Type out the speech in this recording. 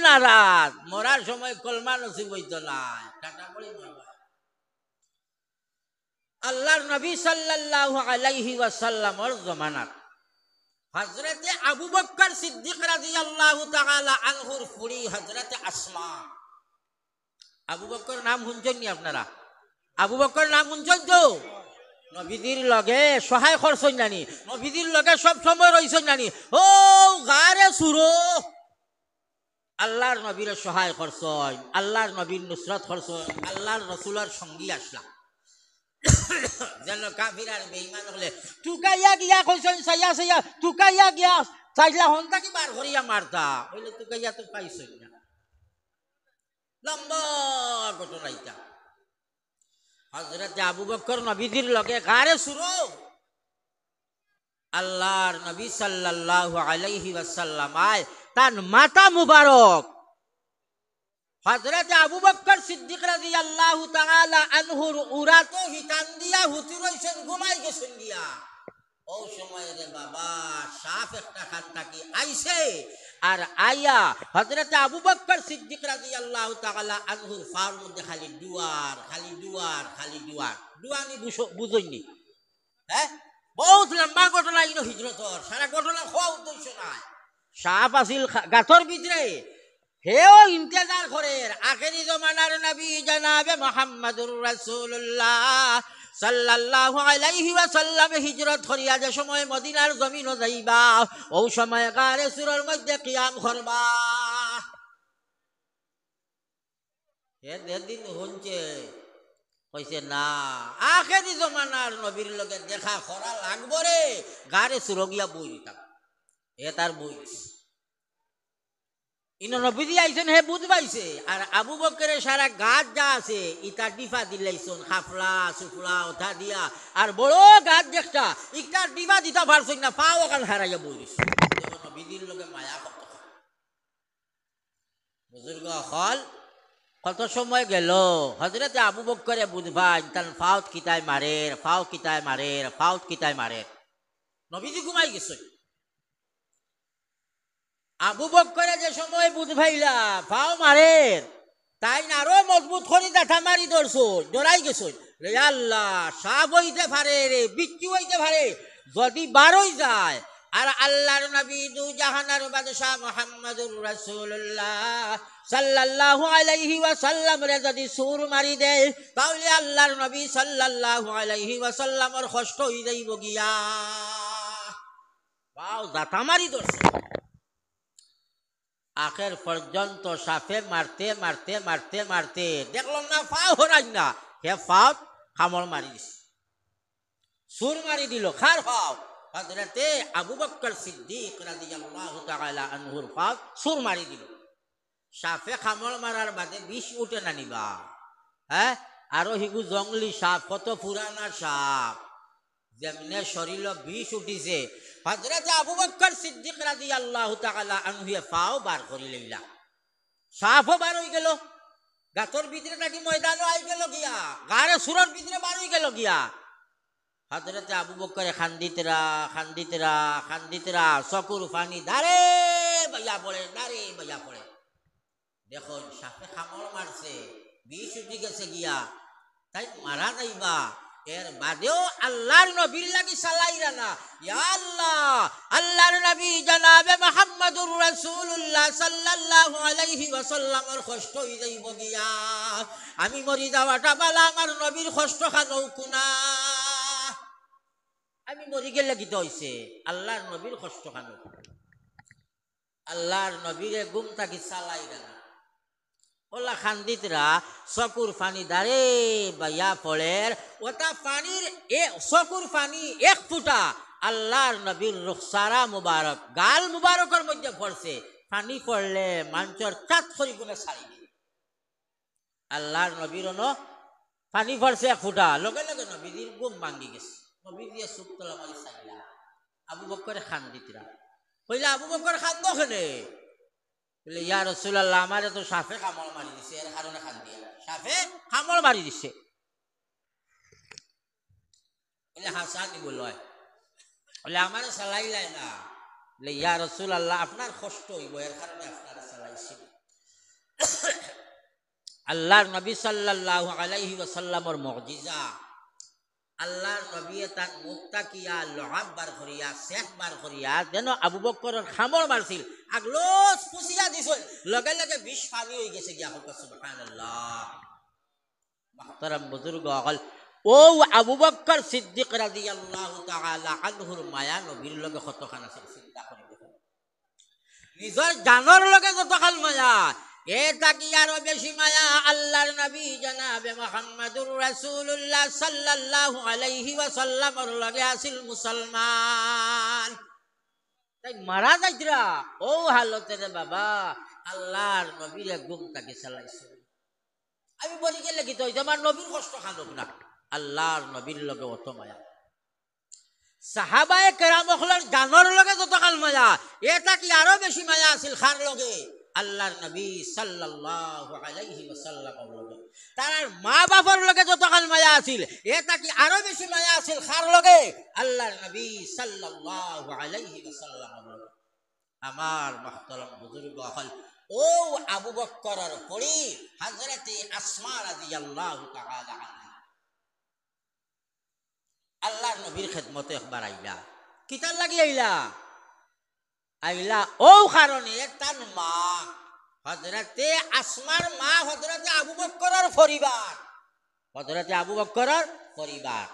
নারাজ, মরার সময় কলমা নসিব হইত না, টাটা পড়ি মরবা। আল্লাহর নবী সাল্লাল্লাহু আলাইহি ওয়াসাল্লামর জমানাত হযরতে আবু বকর সিদ্দিক রাদিয়াল্লাহু তাআলা আনহুর ফুরি হযরতে আসমা। আবু বকর নাম শুনছেন নি আপনারা? আবু বকর নাম শুনছেন তো? নবীদের লগে সহায় করছেন জানি, নবীদের লগে সব সময় রইছেন জানি। ও গারে সুরো আল্লাহর নবীর সহায় করছেন, আল্লাহর নবীর নুসরত করছেন, আল্লাহর রসুলের সঙ্গী আসলাম। যেন কাফির আর বেঈমান হলে টুকাইয়া গিয়া কইছেন সাইয়া সাইয়া টুকাইয়া গিয়া চাইলা হন্তা কি বার করিয়া মারতা হইলে টুকাইয়া তো পাইছেন না। লম্বা ঘটনা এটা। হযরত আবু বকর নবীদের লগে গারে সুরো আল্লাহর নবী সাল্লাল্লাহু আলাইহি ওয়াসাল্লাম আয় তার মাথা মুবারক হযরত আবু বকর সিদ্দিক রাদিয়াল্লাহু তাআলা আনহুর উরাতো হিতান দিয়া হুতি রইছেন, ঘুমাই গেছেন গিয়া। ও সময় রে বাবা সাফ একটা খান থাকি আইছে, আর আইয়া হযরত আবু বকর সিদ্দিক রাদিয়াল্লাহু তাআলা আনহুর ফার মধ্যে খালি দুয়ার খালি দুয়ার খালি দুয়ার। দুয়ানি বুঝইনি, হ্যাঁ বহুত লম্বা ঘটনা ইনো হিজরতর, সারা ঘটনা খোয়া উদ্দেশ্য নাই। সাপ আসিল গাছর ভিতরে, হেও ইন্তেজার করে আখেরি জমানার নবী জনাবে মুহাম্মদুর রাসূলুল্লাহ সাল্লাল্লাহু আলাইহি ওয়াসাল্লাম হিজরত করিয়া যে সময় মদিনার জমিনও যাইবা, ও সময় গারে সুরের মধ্যে কিয়াম করবা। হে দিন হচ্ছে কইছে না আখেরি জমানার নবীর লগে দেখা করা লাগবো রে, গারে সুরগিয়া বই দিতাম। এ তার বই ইনো নবীজি আইছেন, হে বুঝ পাইছে। আর আবু বকরের সারা গাছ যা আছে ইটা ডিফা দিলাইছন, খাফলা সুফলা ওঠা দিয়া, আর বড় গাছ দেখটা ইটা ডিফা দিতা পারছেন না, পাও ওখান হারাইয়া বই দিছে। নবীজির লগে মায়া কত বুজুর্গ হল। কত সময় গেল হযরতে আবু বকরে বুঝবাই তার ফাউত কিতায় মারের, ফাউ কিতায় মারের, ফাউত কিতায় মারের। নবীজি ঘুমাই গেছে। আবু বকরে যে সময় বুঝ ভাইলা ফাও মারের, তাই না আরো মজবুত করি দাঁঠা মারি ধরছো, ডরাই গেছো। রে আল্লাহ সাপ হইতে পারে রে, বিচ্ছু হইতে পারে, যদি বারোই যায়। আর আল্লাহর নবী দু জাহানার বাদশাহ মুহাম্মদুর রাসূলুল্লাহ সাল্লাল্লাহু আলাইহি ওয়াসাল্লাম রে যদি সুর মারি দেয়, তাহলে আল্লাহর নবী সাল্লাল্লাহু আলাইহি ওয়াসাল্লামর কষ্ট হই যাইব গিয়া। পাও দাঁঠা মারি ধরছে। আখের পর্যন্ত সাপে মারতে মারতে মারতে মারতে দেখলাম না ফাও হরাই না, হে ফাও কামড় মারি দিছে, সুর মারি দিল। খার ফাও হযরতে আবু বকর সিদ্দিক রাদিয়াল্লাহু তাআলা আনহুর ফাও সুর মারি দিল। সাপে কামড় মারার বাদে বিষ উঠে না নিবা, হ্যাঁ আরো হিগু জঙ্গলি সাপ, কত পুরানা সাপ, যেমনে শরীর বিষ উঠিছে। হযরত আবু বকর সিদ্দিক রাদিয়াল্লাহু তাআলা আনহু ফাও বার করি লইলা, সাপও বার হই গেল, গাতর ভিতরে নাকি ময়দানও আই গেল গিয়া, গারে সুরের ভিতরে বার হই গেল গিয়া। হযরত আবু বকর খান্দিতরা খান্দিতরা খান্দিতরা চকুর পানি দাঁড়ে বাইয়া পড়ে, দাঁড়ে বাইয়া পড়ে। দেখুন সাপে কামড় মারছে, বিষ উঠি গেছে গিয়া, তাই মারা যাইবা। এর বাদেও আল্লাহর নবীর লাগি সালাইরা না, ইয়া আল্লাহ আল্লাহর নবী জনাবে মুহাম্মদুর রাসূলুল্লাহ সাল্লাল্লাহু আলাইহি ওয়াসাল্লামের কষ্ট হই যাইব গিয়া, আমি মরি যাওয়াটা বালা, আমার নবীর কষ্ট খানো কুনা, আমি মরি গেলে কি হইছে, আল্লাহর নবীর কষ্ট খানো। আল্লাহর নবীরে গুম থাকি সালাইরা না, ওলা খান্দিতরা চকুর পানি দাঁড়ে বাইয়া পড়ে। ওটা পানির চকুর পানি এক ফুটা আল্লাহর নবীর রুখসারা মুবারক গাল মুবারকের মধ্যে পড়ছে। পানি পড়লে মানুষের চাঁদ করি গুনে ছাড়ি দিল। আল্লাহর নবীর পানি পড়ছে এক ফুটা, লগে লগে নবীর গুম ভাঙ্গি গেছে। নবী দিয়ে চুপ তোলা মারি চাইলা। আবু বকরে খান্দিতরা কইলা, আবু বকর খান্দ খেলে? বলে ইয়া রাসূলুল্লাহ আমারে তো সাপে কামড় মারি দিছে, এর কারণে খান দিয়া, সাপে কামড় মারি দিছে। বলে হাসানি বলল, বলে আমারে চালাইলাই না। বলে ইয়া রাসূলুল্লাহ আপনার কষ্ট হইব, এর কারণে আপনার চালাইছি। আল্লাহর নবী সাল্লাল্লাহু আলাইহি ওয়াসাল্লামর মুজিজা আল্লাহর নবী তার মুক্তা কিয়া লহাব বার করিয়া শেখ বার করিয়া যেন আবু বকরের খামর মারছিল আগলোস পুষিয়া দিছিল লগে লগে বিষ পানি হয়ে গেছে গিয়া হক সুবহানাল্লাহ মুহতারাম বুজুর্গ হল ও আবু বকর সিদ্দিক রাদিয়াল্লাহু তাআলা আনহুর মায়া নবীর লগে কতখানা চিন্তা করি নিজের জানর লগে যতখান মায়া এটা কি আরো বেশি মায়া আল্লাহর নবী জনাবে মুহাম্মদুর রাসূলুল্লাহ সাল্লাল্লাহু আলাইহি ওয়াসাল্লামর লগে আছিল মুসলমান তাই মারা যাইতরা ও হালতে রে বাবা আল্লাহর নবীর গুম তাকে চালাইছে আমি বলি গেলে কি তো আমার নবীর কষ্ট খানুক না আল্লাহর নবীর লগে অত মায়া সাহাবায়ে কেরাম হলেন জানর লগে যতকাল মায়া এটা কি আরো বেশি মায়া আছিল খার লগে আল্লাহর নবী সাল্লাল্লাহু আলাইহি ওয়াসাল্লামের লগে তার মা বাবার লগে যতকাল মায়া আছিল এটা কি আরো বেশি মায়া আছিল খার লগে আল্লাহর নবী সাল্লাল্লাহু আলাইহি ওয়াসাল্লামের লগে আমার মুহতারাম বুজুর্গ হল ও আবু বকরের পরি হযরতে আসমা রাদিয়াল্লাহু তাআলা আনহা আল্লাহর নবীর খেদমতে একবার আইলা কিতার লাগি আইলা আইলা ও কারণে তার মা হযরতে আসমার মা হযরতে আবু বকরের পরিবার হযরতে আবু বকরের পরিবার